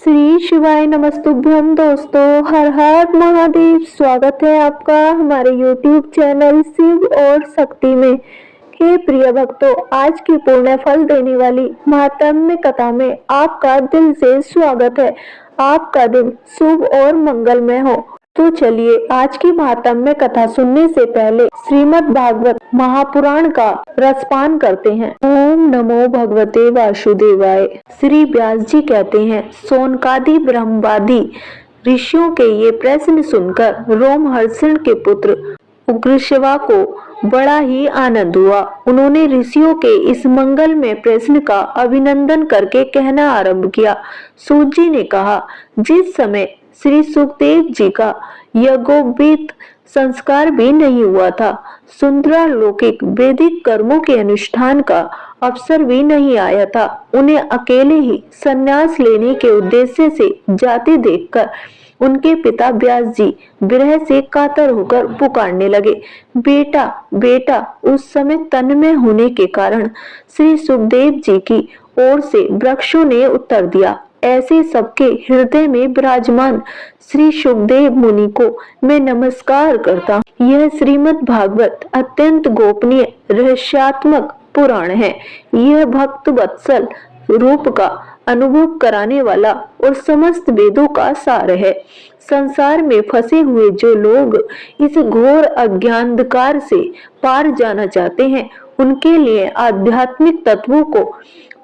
श्री शिवाय नमस्तुभ्यम। दोस्तों, हर हर महादेव। स्वागत है आपका हमारे YouTube चैनल शिव और शक्ति में। हे प्रिय भक्तों, आज की पुण्य फल देने वाली महात्म्य कथा में आपका दिल से स्वागत है। आपका दिन शुभ और मंगलमय हो। तो चलिए आज की महात्म्य कथा सुनने से पहले श्रीमद् भागवत महापुराण का रसपान करते हैं। ओम नमो भगवते वासुदेवाय। श्री व्यास जी कहते हैं, सौनकादि ब्रह्मवादी ऋषियों के ये प्रश्न सुनकर रोमहर्षण के पुत्र उग्रश्रवा को बड़ा ही आनंद हुआ। उन्होंने ऋषियों के इस मंगल में प्रश्न का अभिनंदन करके कहना आरंभ किया। सूत जी ने कहा, जिस समय श्री सुखदेव जी का यज्ञोपवीत संस्कार भी नहीं हुआ था, सुंदरालौकिक वैदिक कर्मों के अनुष्ठान का अवसर भी नहीं आया था, उन्हें अकेले ही संन्यास लेने के उद्देश्य से जाते देखकर उनके पिता व्यास जी विरह से कातर होकर पुकारने लगे, बेटा बेटा। उस समय तन्मय होने के कारण श्री सुखदेव जी की ओर से वृक्षों ने उत्तर दिया, ऐसे सबके हृदय में विराजमान श्री सुखदेव मुनि को मैं नमस्कार करता हूँ। यह श्रीमद् भागवत अत्यंत गोपनीय रहस्यात्मक पुराण है। यह भक्त वत्सल रूप का अनुभव कराने वाला और समस्त वेदों का सार है। संसार में फंसे हुए जो लोग इस घोर अज्ञानंधकार से पार जाना चाहते हैं, उनके लिए आध्यात्मिक तत्वों को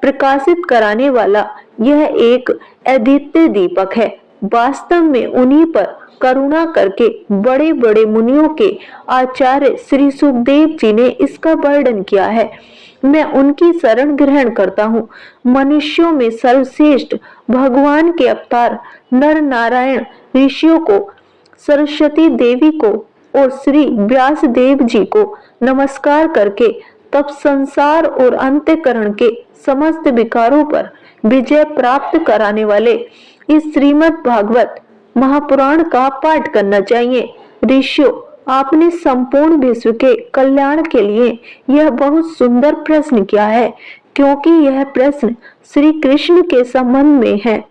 प्रकाशित कराने वाला यह एक अद्वितीय दीपक है। वास्तव में उन्हीं पर करुणा करके बड़े बड़े मुनियों के आचार्य श्री सुखदेव जी ने इसका वर्णन किया है। मैं उनकी शरण ग्रहण करता हूँ। मनुष्यों में सर्वश्रेष्ठ भगवान के अवतार नर नारायण ऋषियों को, सरस्वती देवी को और श्री व्यास देव जी को नमस्कार करके तब संसार और अंतःकरण के समस्त विकारों पर विजय प्राप्त कराने वाले इस श्रीमद् भागवत महापुराण का पाठ करना चाहिए। ऋषियों, आपने संपूर्ण विश्व के कल्याण के लिए यह बहुत सुंदर प्रश्न किया है, क्योंकि यह प्रश्न श्री कृष्ण के संबंध में है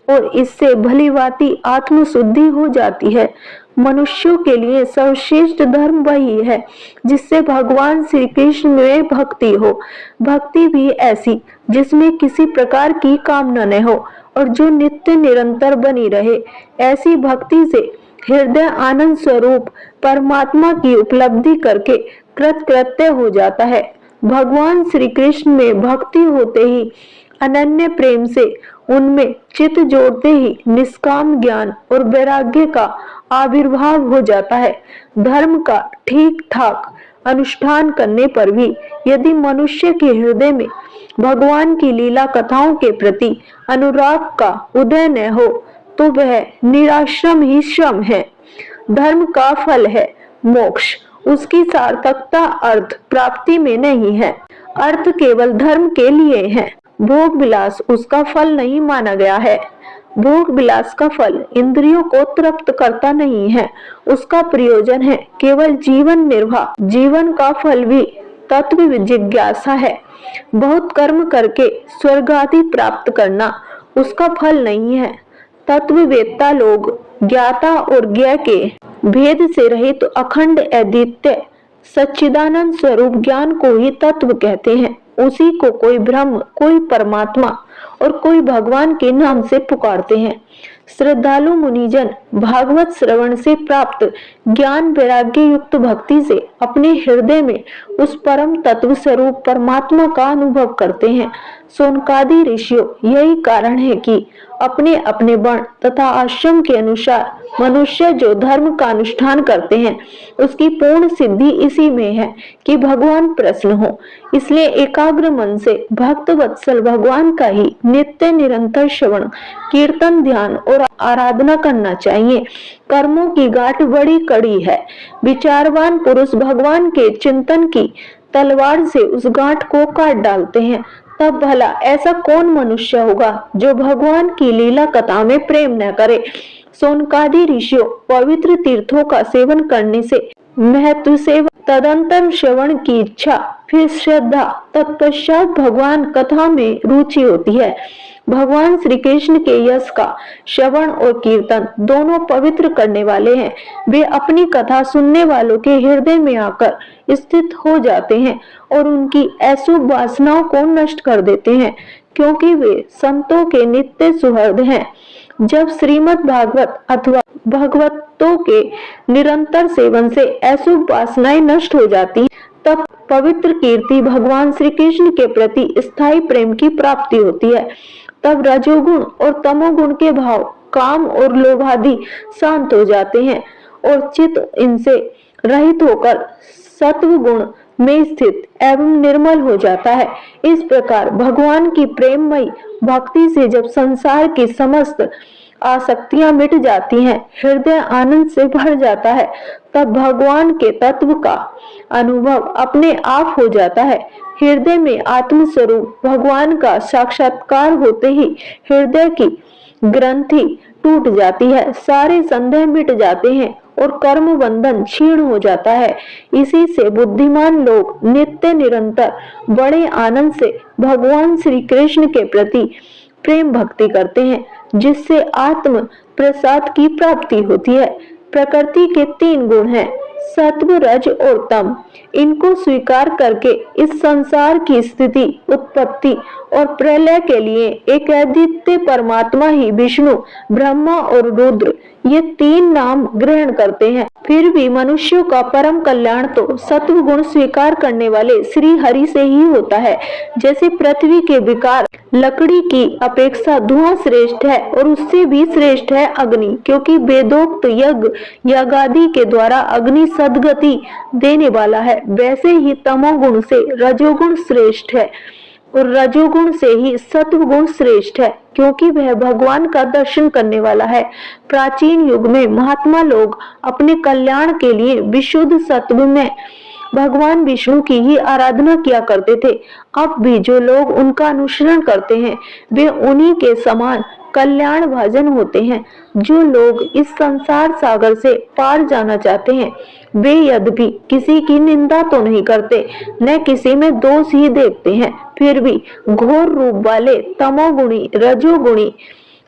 और इससे भलीभांति आत्मशुद्धि हो जाती है। मनुष्यों के लिए सर्वश्रेष्ठ धर्म वही है जिससे भगवान श्री कृष्ण में भक्ति हो। भक्ति भी ऐसी जिसमें किसी प्रकार की कामना न हो और जो नित्य निरंतर बनी रहे। ऐसी भक्ति से हृदय आनंद स्वरूप परमात्मा की उपलब्धि करके कृतकृत्य हो जाता है। भगवान श्री कृष्ण में भक्ति होते ही अनन्य प्रेम से उनमें चित्त जोड़ते ही निष्काम ज्ञान और वैराग्य का आविर्भाव हो जाता है। धर्म का ठीक ठाक अनुष्ठान करने पर भी यदि मनुष्य के हृदय में भगवान की लीला कथाओं के प्रति अनुराग का उदय न हो तो वह निराश्रम ही श्रम है। धर्म का फल है मोक्ष। उसकी सार्थकता अर्थ प्राप्ति में नहीं है। अर्थ केवल धर्म के लिए है। भोग विलास उसका फल नहीं माना गया है। भोग विलास का फल इंद्रियों को तृप्त करता नहीं है। उसका प्रयोजन है केवल जीवन निर्वाह। जीवन का फल भी तत्व जिज्ञासा है। बहुत कर्म करके स्वर्ग आदि प्राप्त करना उसका फल नहीं है। तत्ववेत्ता लोग ज्ञाता और ज्ञेय के भेद से रहित तो अखंड अद्वितीय सच्चिदानंद स्वरूप ज्ञान को ही तत्व कहते हैं। उसी को कोई ब्रह्म, कोई परमात्मा और कोई भगवान के नाम से पुकारते हैं। श्रद्धालु मुनिजन भागवत श्रवण से प्राप्त ज्ञान वैराग्य युक्त भक्ति से अपने हृदय में उस परम तत्व स्वरूप परमात्मा का अनुभव करते हैं। सौनकादि ऋषियों, यही कारण है कि अपने अपने वर्ण तथा आश्रम के अनुसार मनुष्य जो धर्म का अनुष्ठान करते हैं उसकी पूर्ण सिद्धि इसी में है कि भगवान प्रसन्न हो। इसलिए एकाग्र मन से भक्त वत्सल भगवान का ही नित्य निरंतर श्रवण कीर्तन ध्यान और आराधना करना चाहिए। कर्मों की गांठ बड़ी कड़ी है। विचारवान पुरुष भगवान के चिंतन की तलवार से उस गांठ को काट डालते हैं। तब भला ऐसा कौन मनुष्य होगा जो भगवान की लीला कथा में प्रेम न करे। सौनकादि ऋषियों, पवित्र तीर्थों का सेवन करने से महत्व से तदंतर श्रवण की इच्छा, फिर श्रद्धा, तत्पश्चात भगवान कथा में रुचि होती है। भगवान श्री कृष्ण के यश का श्रवण और कीर्तन दोनों पवित्र करने वाले हैं। वे अपनी कथा सुनने वालों के हृदय में आकर स्थित हो जाते हैं और उनकी अशुभ वासनाओं को नष्ट कर देते हैं, क्योंकि वे संतों के नित्य सुहृद हैं। जब श्रीमद् भागवत अथवा भगवतों के निरंतर सेवन से अशुभ वासनाएं नष्ट हो जाती, तब पवित्र कीर्ति भगवान श्री कृष्ण के प्रति स्थायी प्रेम की प्राप्ति होती है। तब रजोगुण और तमोगुण के भाव, काम और लोभ आदि शांत हो जाते हैं और चित्त इनसे रहित होकर सत्व गुण में स्थित एवं निर्मल हो जाता है। इस प्रकार भगवान की प्रेममयी भक्ति से जब संसार की समस्त आसक्तियां मिट जाती हैं, हृदय आनंद से भर जाता है, तब भगवान के तत्व का अनुभव अपने आप हो जाता है। हृदय में आत्म स्वरूप भगवान का साक्षात्कार होते ही हृदय की ग्रंथि टूट जाती है, सारे संदेह मिट जाते हैं और कर्म बंधन क्षीण हो जाता है। इसी से बुद्धिमान लोग नित्य निरंतर बड़े आनंद से भगवान श्री कृष्ण के प्रति प्रेम भक्ति करते हैं, जिससे आत्म प्रसाद की प्राप्ति होती है। प्रकृति के 3 गुण हैं, सत्व, रज और तम। इनको स्वीकार करके इस संसार की स्थिति, उत्पत्ति और प्रलय के लिए एक अद्वितीय परमात्मा ही विष्णु, ब्रह्मा और रुद्र ये 3 नाम ग्रहण करते हैं। फिर भी मनुष्यों का परम कल्याण तो सत्व गुण स्वीकार करने वाले श्री हरि से ही होता है। जैसे पृथ्वी के विकार लकड़ी की अपेक्षा धुआं श्रेष्ठ है और उससे भी श्रेष्ठ है अग्नि, क्योंकि वेदोक्त यज्ञ यागादि के द्वारा अग्नि सद्गति देने वाला है। वैसे ही तमोगुण से रजोगुण श्रेष्ठ है और रजोगुण से ही सत्व गुण श्रेष्ठ है, क्योंकि वह भगवान का दर्शन करने वाला है। प्राचीन युग में महात्मा लोग अपने कल्याण के लिए विशुद्ध सत्व में भगवान विष्णु की ही आराधना किया करते थे। अब भी जो लोग उनका अनुसरण करते हैं वे उन्हीं के समान कल्याण भाजन होते हैं। जो लोग इस संसार सागर से पार जाना चाहते हैं वे यद्यपि किसी की निंदा तो नहीं करते, न किसी में दोष ही देखते हैं, फिर भी घोर रूप वाले तमोगुणी, रजोगुणी,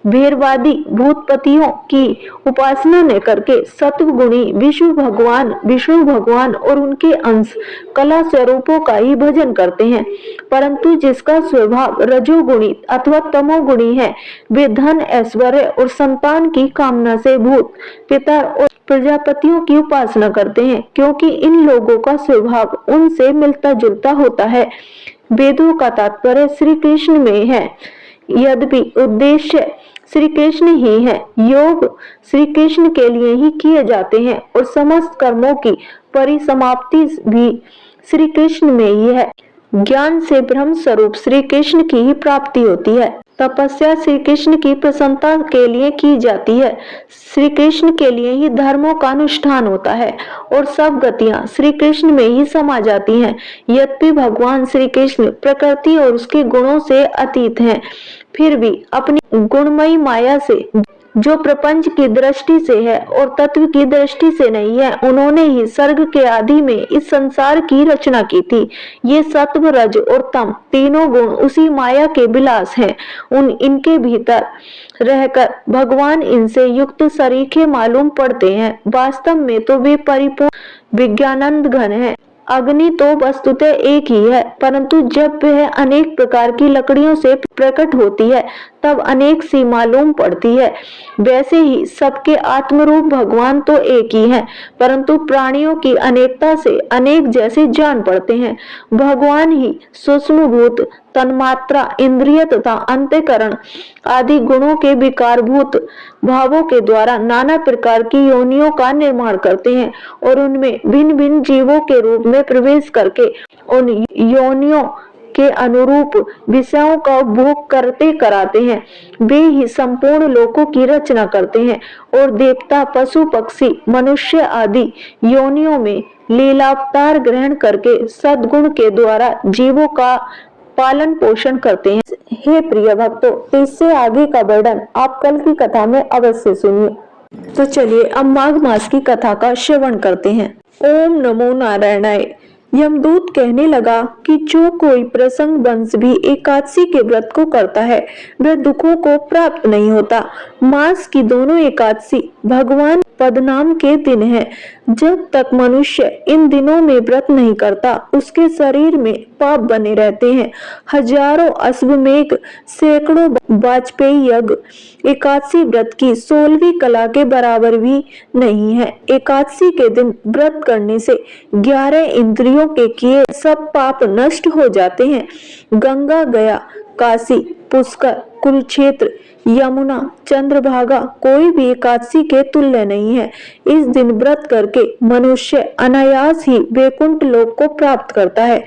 भैरवादी भूतपतियों की उपासना न करके सत्व गुणी विष्णु भगवान और उनके अंश कला स्वरूपों का ही भजन करते हैं। परंतु जिसका स्वभाव रजोगुणी अथवा तमोगुणी है, वे धन, ऐश्वर्य और संतान की कामना से भूत, पितर और प्रजापतियों की उपासना करते हैं, क्योंकि इन लोगों का स्वभाव उनसे मिलता जुलता होता है। वेदों का तात्पर्य श्री कृष्ण में है, यद्यपि उद्देश्य श्री कृष्ण ही है। योग श्री कृष्ण के लिए ही किए जाते हैं और समस्त कर्मों की परिसमाप्ति भी श्री कृष्ण में ही है। ज्ञान से ब्रह्म स्वरूप श्री कृष्ण की ही प्राप्ति होती है। तपस्या श्री कृष्ण की प्रसन्नता के लिए की जाती है। श्री कृष्ण के लिए ही धर्मों का अनुष्ठान होता है और सब गतियां श्री कृष्ण में ही समा जाती हैं। यद्यपि भगवान श्री कृष्ण प्रकृति और उसके गुणों से अतीत हैं, फिर भी अपनी गुणमयी माया से, जो प्रपंच की दृष्टि से है और तत्व की दृष्टि से नहीं है, उन्होंने ही सर्ग के आदि में इस संसार की रचना की थी। ये सत्व, रज और तम तीनों गुण उसी माया के विलास हैं। इनके भीतर रहकर भगवान इनसे युक्त सरीखे मालूम पड़ते हैं। वास्तव में तो वे परिपूर्ण विज्ञानंद घन है। अग्नि तो वस्तुतः एक ही है, परंतु जब वह अनेक प्रकार की लकड़ियों से प्रकट होती है तब अनेक सी मालूम पड़ती है। वैसे ही सबके आत्मरूप भगवान तो एक ही है, परंतु प्राणियों की अनेकता से अनेक जैसे जान पड़ते हैं। भगवान ही सूक्ष्मभूत तन्मात्रा, इंद्रिय तथा अंतःकरण आदि गुणों के विकारभूत भावों के द्वारा नाना प्रकार की योनियों का निर्माण करते हैं और उनमें भिन्न भिन्न जीवों के रूप में प्रवेश करके उन योनियों के अनुरूप विषयों का उपभोग करते कराते हैं। वे ही संपूर्ण लोकों की रचना करते हैं और देवता, पशु, पक्षी, मनुष्य आदि योनियों में लीलावतार ग्रहण करके सद्गुण के द्वारा जीवों का पालन पोषण करते हैं। हे प्रिय भक्तों, तो इससे आगे का वर्णन आप कल की कथा में अवश्य सुनिए। तो चलिए अब माघ मास की कथा का श्रवण करते हैं। ओम नमो नारायणाय। यमदूत कहने लगा कि जो कोई प्रसंग वंश भी एकादशी के व्रत को करता है वह दुखों को प्राप्त नहीं होता। मास की दोनों एकादशी भगवान पद्मनाभ के दिन है। जब तक मनुष्य इन दिनों में व्रत नहीं करता उसके शरीर में पाप बने रहते हैं। हजारों अश्वमेध, सैकड़ों वाजपेयी यज्ञ एकादशी व्रत की 16वीं कला के बराबर भी नहीं है। एकादशी के दिन व्रत करने से 11 इंद्रियों के किए सब पाप नष्ट हो जाते हैं। गंगा, गया, काशी, पुष्कर, कुरुक्षेत्र, यमुना, चंद्रभागा कोई भी एकादशी के तुल्य नहीं है। इस दिन व्रत करके मनुष्य अनायास ही वैकुंठ लोक को प्राप्त करता है।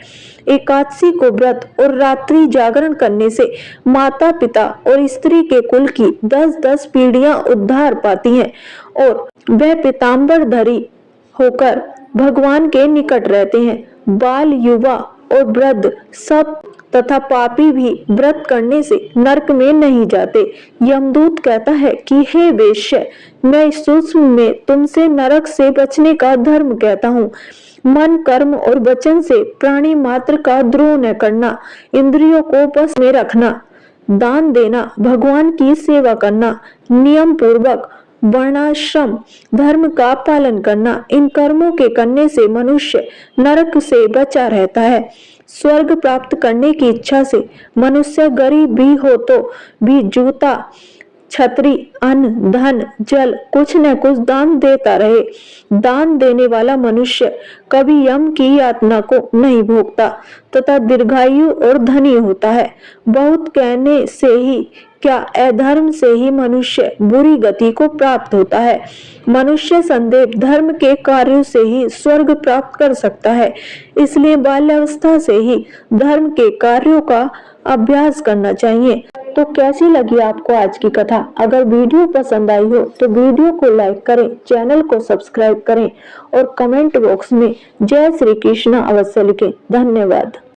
एकादशी को व्रत और रात्रि जागरण करने से माता पिता और स्त्री के कुल की 10-10 पीढ़ियां उद्धार पाती हैं और वह पीताम्बरधारी होकर भगवान के निकट रहते हैं। बाल, युवा और वृद्ध सब तथा पापी भी व्रत करने से नरक में नहीं जाते। यमदूत कहता है कि हे वेश्य, मैं सूक्ष्म में तुमसे नरक से बचने का धर्म कहता हूँ। मन, कर्म और वचन से प्राणी मात्र का द्रोह न करना, इंद्रियों को बस में रखना, दान देना, भगवान की सेवा करना, नियम पूर्वक वर्णाश्रम धर्म का पालन करना, इन कर्मों के करने से मनुष्य नरक से बचा रहता है। स्वर्ग प्राप्त करने की इच्छा से मनुष्य गरीब भी हो तो भी जूता, छतरी, अन्न, धन, जल कुछ न कुछ दान देता रहे। दान देने वाला मनुष्य कभी यम की यातना को नहीं भोगता तथा दीर्घायु और धनी होता है। बहुत कहने से ही क्या अधर्म से ही मनुष्य बुरी गति को प्राप्त होता है। मनुष्य संदेह धर्म के कार्यों से ही स्वर्ग प्राप्त कर सकता है। इसलिए बाल्यावस्था से ही धर्म के कार्यों का अभ्यास करना चाहिए। तो कैसी लगी आपको आज की कथा? अगर वीडियो पसंद आई हो तो वीडियो को लाइक करें, चैनल को सब्सक्राइब करें और कमेंट बॉक्स में जय श्री कृष्ण अवश्य लिखें। धन्यवाद।